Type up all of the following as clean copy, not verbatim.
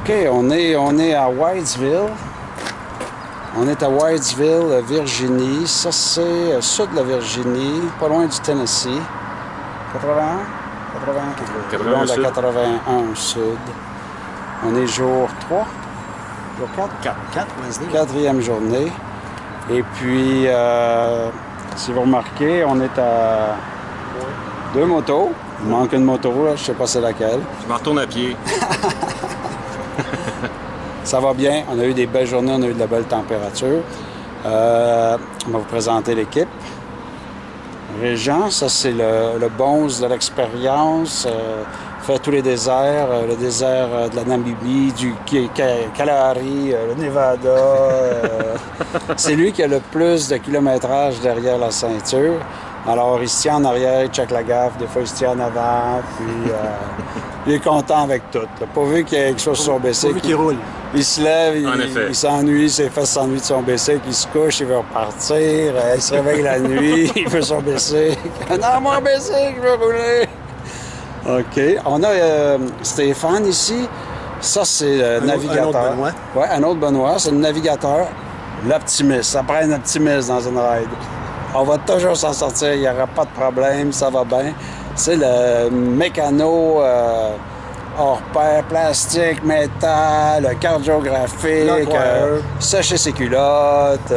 OK, on est à Whitesville. On est à Whitesville, Virginie. Ça, c'est sud de la Virginie, pas loin du Tennessee. 81? 81. Long de la 81 sud. On est jour 3? Jour 4? 4, Wednesday. Quatrième journée. Et puis, si vous remarquez, on est à 2 motos. Il manque une moto, là, je ne sais pas c'est laquelle. Je m'en retourne à pied. Ça va bien, on a eu des belles journées, on a eu de la belle température. On va vous présenter l'équipe. Régent, ça c'est le bonze de l'expérience. Fait tous les déserts, le désert de la Namibie, du Kalahari, le Nevada. C'est lui qui a le plus de kilométrage derrière la ceinture. Alors, il se tient en arrière, il check la gaffe, des fois il se tient en avant, puis il est content avec tout. Là. Pourvu qu'il y ait quelque chose sur son bicycle. Pourvu qu'il roule. Il se lève, il s'ennuie, ses fesses s'ennuient de son bicycle, il se couche, il veut repartir, il se réveille la nuit, il veut son bicycle. Non, mon bicycle, je veux rouler! OK. On a Stéphane ici. Ça, c'est le navigateur. Un autre Benoît. Oui, un autre Benoît. C'est le navigateur. L'optimiste. Ça prend un optimiste dans une ride. On va toujours s'en sortir. Il n'y aura pas de problème. Ça va bien. C'est le mécano hors pair, plastique, métal, cardiographique, sécher ses culottes,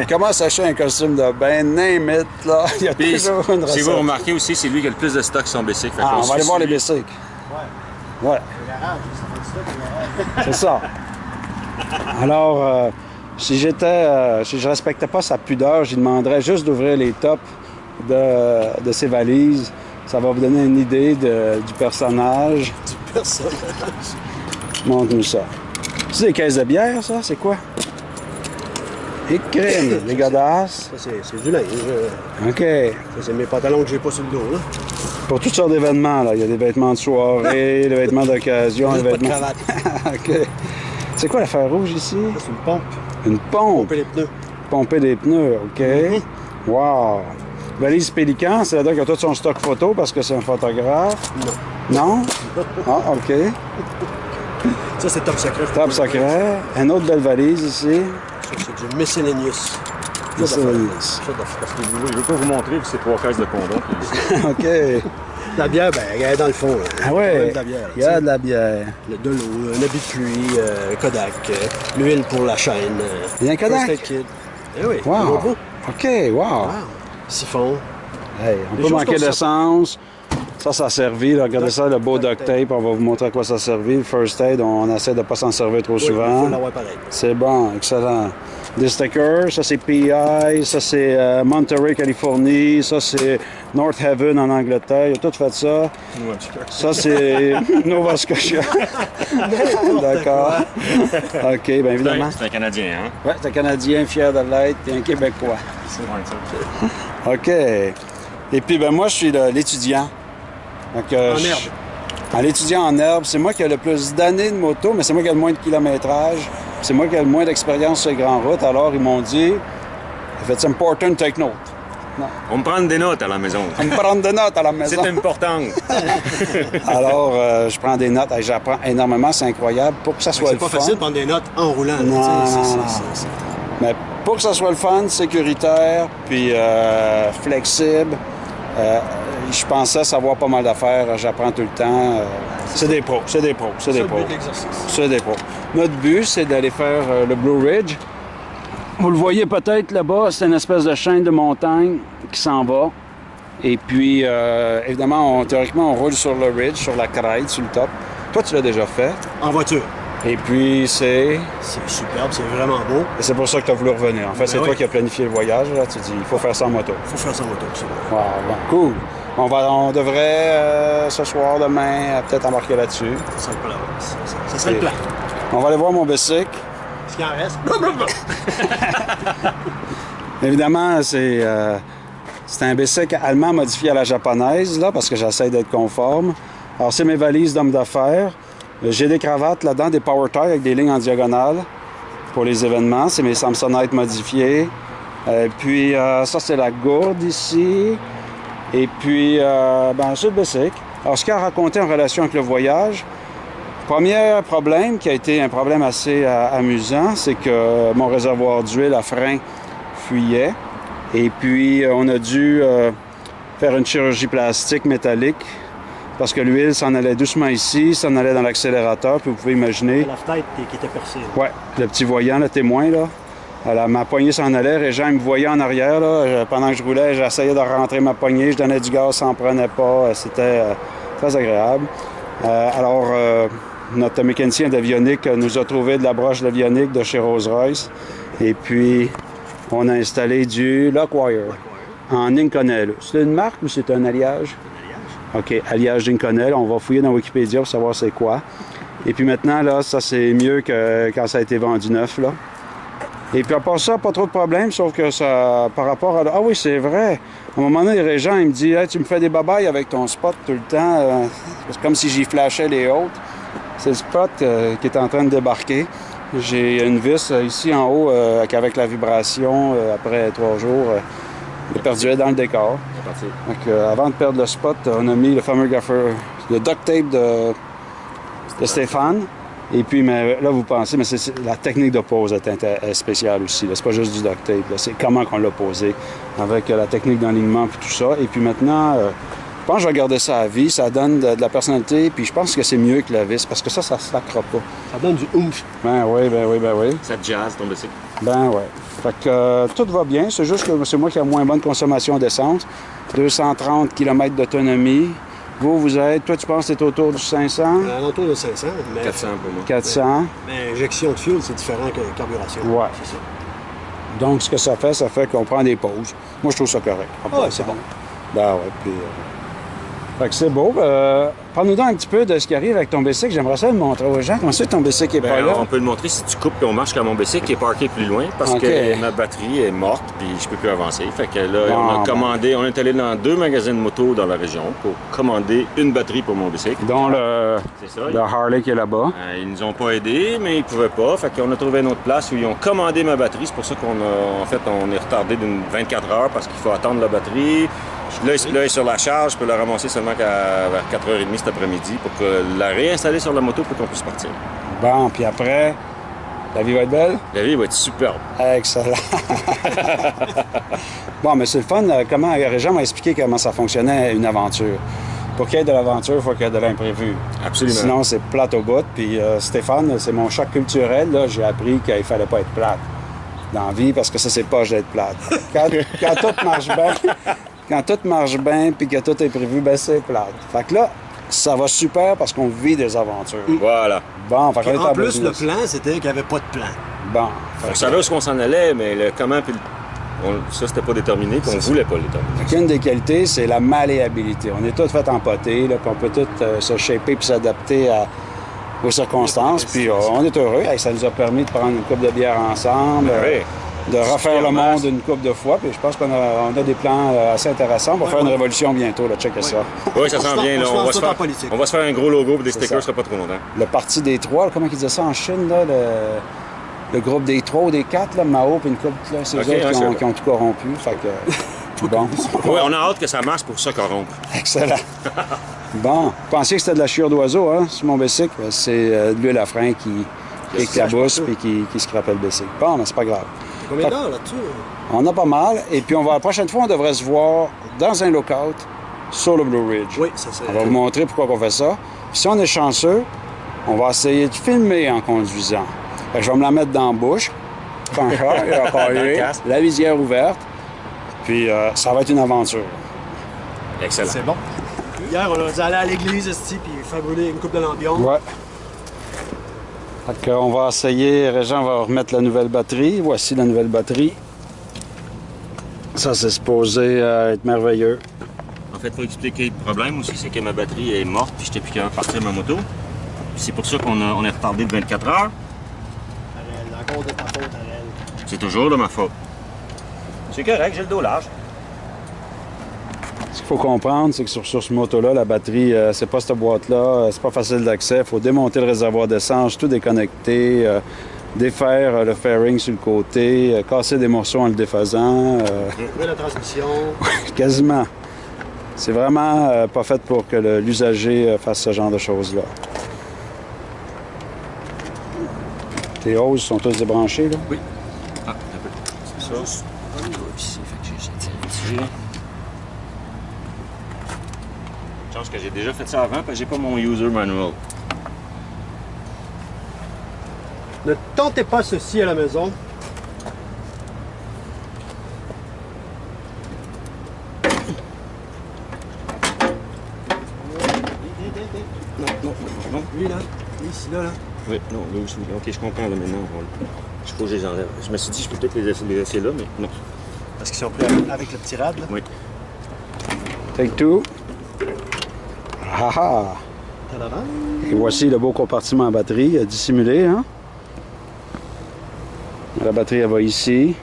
comment sécher un costume de bain, name it, là. Il y a toujours une recette. Si vous remarquez aussi, c'est lui qui a le plus de stock sur son bicycle. Ah, on va aller voir les bicycles. Ouais. C'est ça. Alors, si je respectais pas sa pudeur, je lui demanderais juste d'ouvrir les tops de ses valises. Ça va vous donner une idée du personnage. Du personnage. Montre-nous ça. C'est des caisses de bière, ça? C'est quoi? Et crème, les godasses. Ça, c'est du linge. OK. Ça, c'est mes pantalons que j'ai pas sur le dos, là. Pour toutes sortes d'événements, là. Il y a des vêtements de soirée, des vêtements d'occasion, des vêtements... Pas de cravate. OK. C'est quoi l'affaire rouge ici? Ça, c'est une pompe. Une pompe? Pomper les pneus. Pomper des pneus, OK. Wow! Valise Pélican, c'est-à-dire qu'il a tout son stock photo parce que c'est un photographe? Non. Non? Ah, OK. Ça, c'est top secret. Top secret. Une autre belle valise ici. Ça, c'est du miscellaneous. Miscellaneous. Parce que je ne veux pas vous montrer, c'est 3 caisses de condom. OK. La bière, ben, elle est dans le fond. Là. Ah ouais, De la bière, il y a de la bière. De l'eau, un habit de pluie, Kodak, l'huile pour la chaîne. Il y a un Kodak? First Aid Kit. Eh oui, Wow. beau. OK, wow. Siphon. Hey, on Des peut choses manquer comme ça. d'essence. Ça a servi. Là. Regardez ça, le beau duct tape. On va vous montrer à quoi ça a servi. Le First Aid, on essaie de ne pas s'en servir trop Oui, souvent. il faut l'avoir pareil. C'est bon, excellent. Des stickers, ça c'est PI, ça c'est Monterey, Californie, ça c'est North Haven en Angleterre. Il a tout fait ça. Ça c'est Nova Scotia. D'accord. OK, bien évidemment. C'est un Canadien, hein? Oui, c'est un Canadien fier de l'être et un Québécois. C'est vrai, ça. OK. Et puis, ben moi, je suis l'étudiant. Donc, En herbe. L'étudiant en herbe, c'est moi qui ai le plus d'années de moto, mais c'est moi qui ai le moins de kilométrage. C'est moi qui ai le moins d'expérience sur les grandes routes. Alors, ils m'ont dit, « It's important to take note. » On me prend des notes à la maison. On me prend des notes à la maison. C'est important. Alors, je prends des notes. J'apprends énormément. C'est incroyable. Pour que ça soit C'est le pas fun. facile de prendre des notes en roulant. là, Non, tu sais, non, Mais pour que ça soit le fun, sécuritaire, puis flexible, je pensais savoir pas mal d'affaires. J'apprends tout le temps. C'est des pros, c'est des pros, c'est des C'est le pros. but de l'exercice. C'est des pros. Notre but, c'est d'aller faire le Blue Ridge. Vous le voyez peut-être là-bas, c'est une espèce de chaîne de montagne qui s'en va. Et puis, évidemment, théoriquement, on roule sur le ridge, sur la crête, sur le top. Toi, tu l'as déjà fait. En voiture. Et puis, c'est superbe, c'est vraiment beau. et c'est pour ça que tu as voulu revenir. En fait, c'est oui. toi qui as planifié le voyage. Là. Tu dis, il faut faire ça en moto. Il faut faire ça en moto, c'est bon. Wow, bon, cool. On devrait, ce soir, demain, peut-être embarquer là-dessus. Ça serait le plan. Ça serait le plan. On va aller voir mon bicycle. Ce qui en reste. Évidemment, c'est un bicycle allemand modifié à la japonaise, là, parce que j'essaie d'être conforme. Alors, c'est mes valises d'homme d'affaires. J'ai des cravates là-dedans, des power ties avec des lignes en diagonale pour les événements. C'est mes Samsonite modifiés. Puis, ça, c'est la gourde ici. Et puis, c'est le bicycle. Alors, ce qu'il a raconté en relation avec le voyage, Premier problème, qui a été un problème assez amusant, c'est que mon réservoir d'huile à frein fuyait. Et puis, on a dû faire une chirurgie plastique métallique parce que l'huile s'en allait doucement ici, s'en allait dans l'accélérateur, puis vous pouvez imaginer... La fenêtre qui était percée. Oui, le petit voyant, le témoin, là. Alors, ma poignée s'en allait, Régent il me voyait en arrière, là. Pendant que je roulais, j'essayais de rentrer ma poignée, je donnais du gaz, ça n'en prenait pas, c'était très agréable. Notre mécanicien d'avionique nous a trouvé de la broche d'avionique de chez Rolls-Royce, et puis on a installé du Lockwire en Inconel. C'est une marque ou c'est un alliage? OK, alliage d'Inconel. On va fouiller dans Wikipédia pour savoir c'est quoi. Et puis maintenant, là, ça c'est mieux que quand ça a été vendu neuf, là. Et puis à part ça, pas trop de problèmes, sauf que ça, par rapport à... Ah oui, c'est vrai. À un moment donné, Régent, il me dit hey, « Tu me fais des babayes avec ton spot tout le temps. C'est comme si j'y flashais les autres. » C'est le spot qui est en train de débarquer. J'ai une vis ici en haut qu'avec la vibration, après 3 jours, il perduait dans le décor. Donc, avant de perdre le spot, on a mis le fameux gaffer, le duct tape de Stéphane. Et puis, mais là, vous pensez, mais la technique de pose est spéciale aussi. C'est pas juste du duct tape. C'est comment qu'on l'a posé avec la technique d'enlignement et tout ça. Et puis maintenant, je pense que je vais garder ça à vie. Ça donne de la personnalité. Puis je pense que c'est mieux que la vis parce que ça ne se laquera pas. Ça donne du oomph. Ben oui, ben oui, ben oui. Ça jazz ton bicycle. Ben oui. Fait que tout va bien. C'est juste que c'est moi qui ai moins bonne consommation d'essence. 230 km d'autonomie. Vous êtes, toi, tu penses que c'est autour du 500? Autour de 500. Mais 400 pour moi. 400. Mais injection de fuel, c'est différent que carburation. Ouais. C'est ça. Donc, ce que ça fait qu'on prend des pauses. Moi, je trouve ça correct. Ah, c'est bon. Ben ouais, puis... Fait que c'est beau. Parle-nous donc un petit peu de ce qui arrive avec ton bicycle. J'aimerais ça le montrer aux gens. Comment ça, ton bicycle n'est pas là? On peut le montrer si tu coupes et on marche comme mon bicycle qui est parké plus loin parce que ma batterie est morte puis je peux plus avancer. Fait que là, on a commandé, on est allé dans 2 magasins de moto dans la région pour commander une batterie pour mon bicycle. Dont le ça, Harley qui est là-bas. Ils nous ont pas aidés, mais ils pouvaient pas. Fait qu'on a trouvé une autre place où ils ont commandé ma batterie. C'est pour ça on est retardé d'une 24 heures parce qu'il faut attendre la batterie. Là, il est sur la charge, je peux la ramasser seulement vers 4h30 cet après-midi pour la réinstaller sur la moto pour qu'on puisse partir. Bon, puis après, la vie va être belle? La vie va être superbe. Excellent. Bon, mais c'est le fun. Comment Régent m'a expliqué comment ça fonctionnait une aventure. Pour qu'il y ait de l'aventure, il faut qu'il y ait de l'imprévu. Absolument. Sinon, c'est plate au bout. Puis Stéphane, c'est mon choc culturel. Là, j'ai appris qu'il fallait pas être plate dans la vie parce que ça, c'est pas d'être plate. Quand tout marche bien... Quand tout marche bien puis que tout est prévu, ben c'est plate. Fait que là, ça va super parce qu'on vit des aventures. Voilà. Bon, fait En plus, le plan, c'était qu'il n'y avait pas de plan. Bon. On savait où on s'en allait, mais le comment puis ça, c'était pas déterminé, puis on voulait pas le déterminer. Une des qualités, c'est la malléabilité. On est tous fait empoter, là, puis on peut tous se shaper puis s'adapter aux circonstances. Puis on est heureux. Ça nous a permis de prendre une coupe de bière ensemble. Oui. De refaire le monde une couple de fois, puis je pense qu'on a des plans assez intéressants. On va faire une révolution bientôt, là, checkez ça. Oui, ça sent bien. Là, on va se faire un gros logo pour des stickers, ce sera pas trop longtemps. Le parti des trois, là, comment ils disaient ça en Chine, là, le groupe des trois ou des quatre, là, Mao, puis une couple, là, c'est eux autres qui ont tout corrompu. Fait que, bon. Oui, on a hâte que ça marche pour ça corrompre. Excellent. Bon, vous pensiez que c'était de la chiure d'oiseau, hein, sur mon bicycle? C'est de l'huile à frein qui éclabousse puis qui scrapait le bicycle. Bon, mais c'est pas grave. Combien d'heures là-dessus? On a pas mal. Et puis, la prochaine fois, on devrait se voir dans un lookout sur le Blue Ridge. Oui, ça c'est... On va vous montrer pourquoi on fait ça. Puis si on est chanceux, on va essayer de filmer en conduisant. Fait que je vais me la mettre dans la bouche, la visière ouverte, puis ça va être une aventure. Excellent. C'est bon. Hier, on a dû aller à l'église, puis faire brûler une coupe de lampion. Ouais. Fait qu'on va essayer, Régent va remettre la nouvelle batterie. Voici la nouvelle batterie. Ça, c'est supposé être merveilleux. En fait, il faut expliquer le problème aussi, c'est que ma batterie est morte puis j'étais plus capable de partir ma moto. C'est pour ça qu'on est retardé de 24 heures. Arel, encore de ta faute, Arel. C'est toujours de ma faute. C'est correct, j'ai le dos large. Ce qu'il faut comprendre, c'est que sur ce moto-là, la batterie, c'est pas cette boîte-là, c'est pas facile d'accès. Il faut démonter le réservoir d'essence, tout déconnecter, défaire le fairing sur le côté, casser des morceaux en le défaisant. Trouver la transmission. Quasiment. C'est vraiment pas fait pour que l'usager fasse ce genre de choses-là. Tes hausses sont tous débranchées, là? Oui. Ah, un peu. C'est ça. Juste un doigt ici, fait que j'ai tiré Ici. Je pense que j'ai déjà fait ça avant, parce que j'ai pas mon user manual. Ne tentez pas ceci à la maison. Non, non, non. Lui là, lui ici là. Oui, non, là aussi. Ok, je comprends là maintenant. Je faut que je les enlève. Je me suis dit, je peux peut-être les laisser là, mais non. Parce qu'ils sont pris avec le petit rad là. Oui. Take two. Ah ah! Tadadam. Et voici le beau compartiment à batterie dissimulé, hein? La batterie, elle va ici.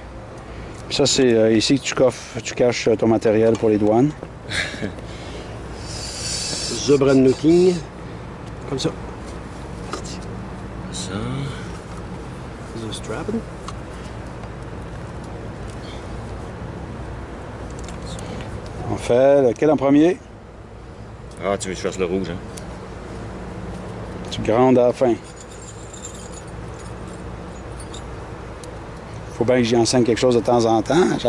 Puis ça, c'est ici que tu caches ton matériel pour les douanes. The brand looking. Comme ça. Ça. The strap. On fait lequel en premier? Ah, tu veux que je fasse le rouge, hein? Tu grandes à la fin. Faut bien que j'y enseigne quelque chose de temps en temps. Oui,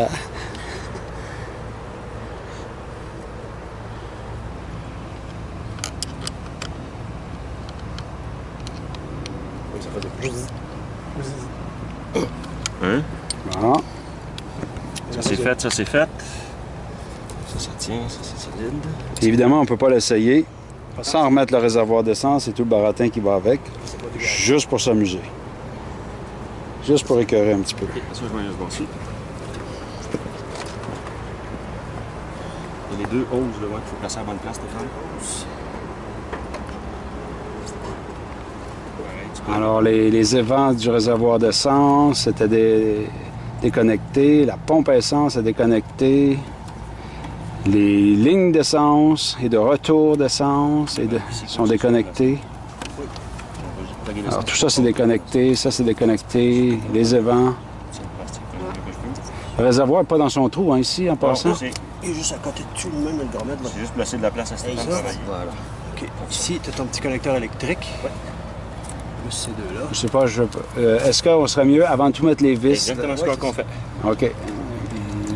ça fait des Hein? Bon. Ça c'est fait, ça c'est fait. Ça tient, ça c'est solide. Évidemment, on ne peut pas l'essayer sans remettre le réservoir d'essence et tout le baratin qui va avec, juste pour s'amuser. Juste pour écœurer un petit peu. Ok, ça je vais aller voir ici. Il y a les deux hausses là, ouais, qu'il faut placer à la bonne place, Stéphane. Alors, les évents du réservoir d'essence étaient déconnectés. La pompe à essence est déconnectée. Les lignes d'essence et de retour d'essence sont déconnectées. Alors, tout ça, c'est déconnecté. Ça, c'est déconnecté. Les évents. Le réservoir n'est pas dans son trou, hein, ici, en passant. C'est Et juste à côté de tout, même le remettre là. juste placer de la place à Stéphane. Voilà. Ok. Ici, tu as ton petit connecteur électrique. Oui. Plus ces deux-là. Je sais pas, est-ce qu'on serait mieux avant de tout mettre les vis? Exactement ce qu'on fait. OK.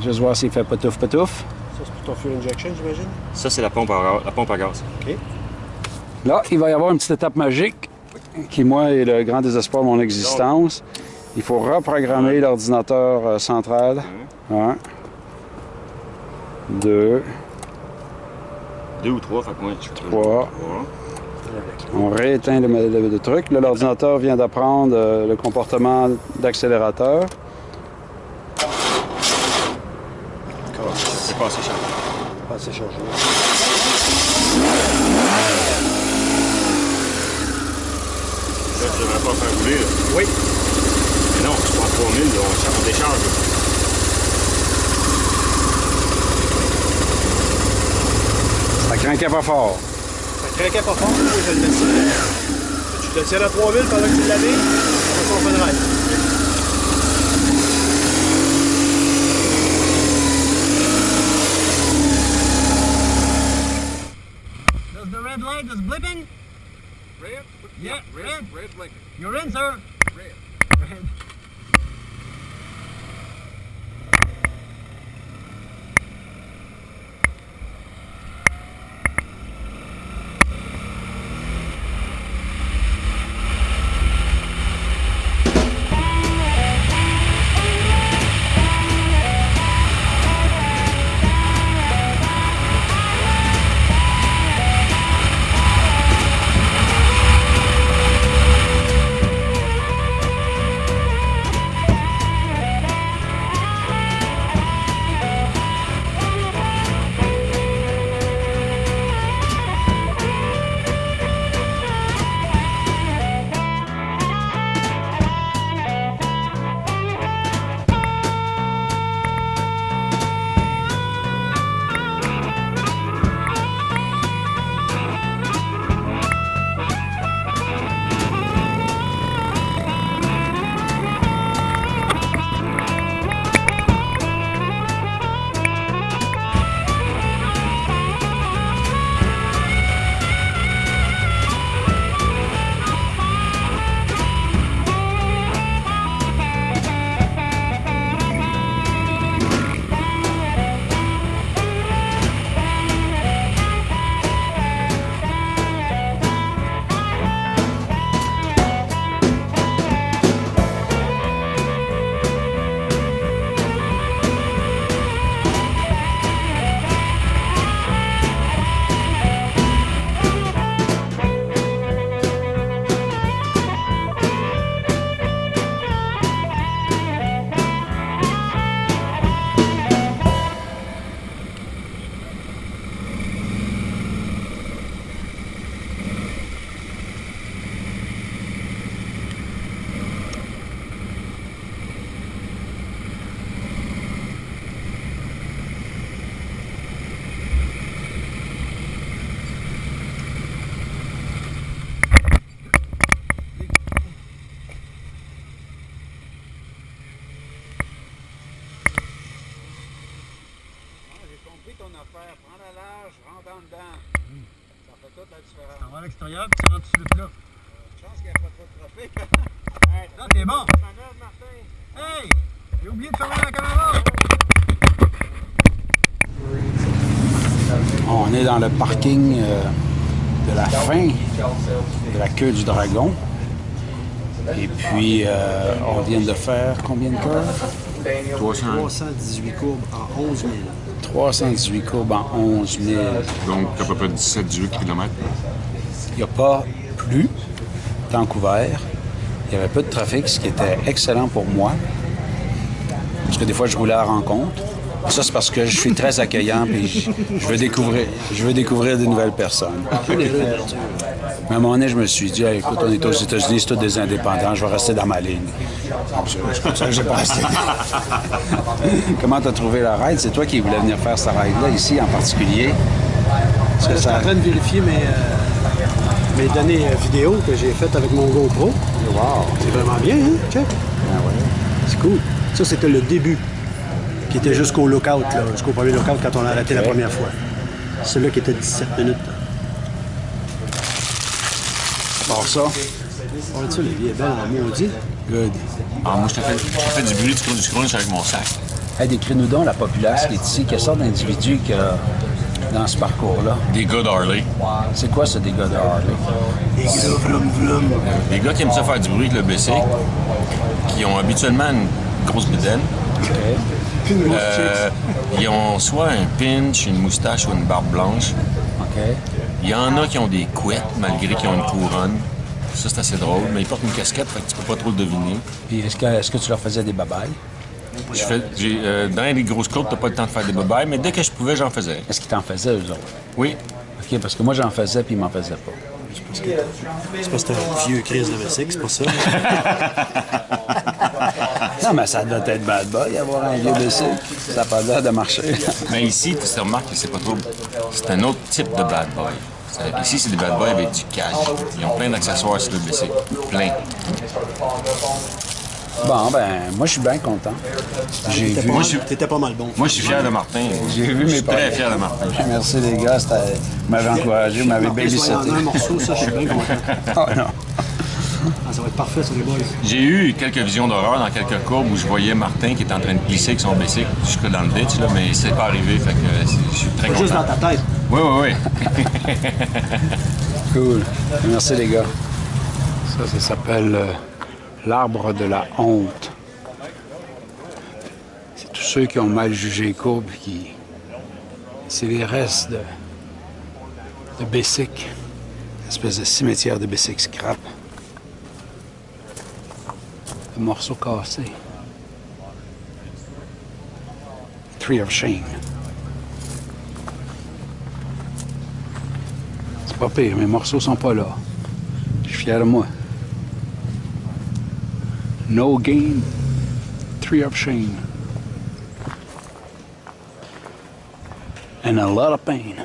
Juste voir s'il fait patouf. Ça, c'est pour ton fuel injection, j'imagine? Ça, c'est la pompe à gaz. OK. Là, il va y avoir une petite étape magique qui, moi, est le grand désespoir de mon existence. Il faut reprogrammer l'ordinateur central. 1, 2, 2 ou 3, fait que moi, je fais 3. On rééteint le truc. Là, l'ordinateur vient d'apprendre le comportement d'accélérateur. C'est pas assez cher. Pas assez changé. Là, tu devrais pas faire rouler, là. Oui. Mais non, je prends 3000, là, on décharge. Là. Ça craquait pas fort. Ça craquait pas fort, je vais le laisser. Tu le tires à 3000 pendant que tu l'avais, après ça, on fait le reste. Does the red light is blipping? Red? Yeah, red. Red blinking. You're in, sir. Red. Red. On va à l'extérieur, puis ça rentre tout de suite là. Chance qu'il n'y a pas trop de trophées. Là, t'es bon. Hey! J'ai oublié de fermer la caméra. On est dans le parking de la fin de la queue du dragon. Et puis, on vient de faire combien de curves? 318 courbes en 11 000. 318 courbes en 11 000. Donc, à peu près 17-18 km. Il n'y a pas plu, temps couvert. Il y avait peu de trafic, ce qui était excellent pour moi. Parce que des fois, je roulais à la rencontre. Ça, c'est parce que je suis très accueillant et je veux découvrir de nouvelles personnes. Mais à un moment donné, je me suis dit, hey, écoute, on est aux États-Unis, c'est tous des indépendants, je vais rester dans ma ligne. Donc, c'est pour ça que j'ai pas resté. Comment tu as trouvé la ride? C'est toi qui voulais venir faire cette ride-là, ici en particulier. Je suis en train de vérifier mes données vidéo que j'ai faites avec mon GoPro. Wow! C'est vraiment bien, hein? Check. Ah ouais. C'est cool. Ça, c'était le début, qui était jusqu'au lookout, là, jusqu'au premier lookout quand on a arrêté la première fois. Celui-là qui était 17 minutes. Pour ça, On ça, la vie est belle en maudit. good. Ah, moi, je te fais du bruit, du crunch avec mon sac. Hey, décris-nous donc la populace qui est ici. Quelle sorte d'individu qu'il y a dans ce parcours-là? Des gars d'Harley. C'est quoi ce dégât de Harley? Les gars, vroom, vroom. Des gars qui aiment ça faire du bruit avec le BC, qui ont habituellement une grosse bédaine. OK. Puis une grosse chicks. Ils ont soit un pinch, une moustache ou une barbe blanche. OK. Il y en a qui ont des couettes, malgré qu'ils ont une couronne. Ça, c'est assez drôle, mais ils portent une casquette, fait que tu peux pas trop le deviner. Puis est-ce que tu leur faisais des babayes? Dans les grosses courtes, t'as pas le temps de faire des babayes, mais dès que je pouvais, j'en faisais. Est-ce qu'ils t'en faisaient, eux autres? Oui. OK, parce que moi, j'en faisais, puis ils m'en faisaient pas. C'est parce que c'est un vieux crise de Vessic, c'est pour ça. Non, mais ça doit être bad boy, avoir un vieux BC. Ça n'a pas l'air de marcher. Mais ici, tu remarques que c'est pas trop... C'est un autre type de bad boy. Ici, c'est des bad boys avec du cash. Ils ont plein d'accessoires sur le BC. Plein. Bon, ben, moi, je suis bien content. J'ai vu... T'étais pas mal bon. Moi, je suis fier de Martin. J'ai vu Je mes suis très parents. fier de Martin. Merci, les gars. Vous m'avez encouragé, vous m'avez Martin, soit babysitté. en un morceau, ça, je suis bien content. Oh non. Ah, ça va être parfait, ça, les boys. J'ai eu quelques visions d'horreur dans quelques courbes où je voyais Martin qui était en train de glisser avec son bicycle jusque dans le ditch, là, mais c'est pas arrivé, fait que je suis très content. Juste dans ta tête. Oui, oui, oui. Cool. Merci, les gars. Ça s'appelle l'arbre de la honte. C'est tous ceux qui ont mal jugé les courbes qui... C'est les restes de Bessic. Une espèce de cimetière de Bessic scrap. Un morceau cassé. Tree of Shame. C'est pas pire, mes morceaux sont pas là. Je suis fier de moi. No gain, Tree of Shame. And a lot of pain.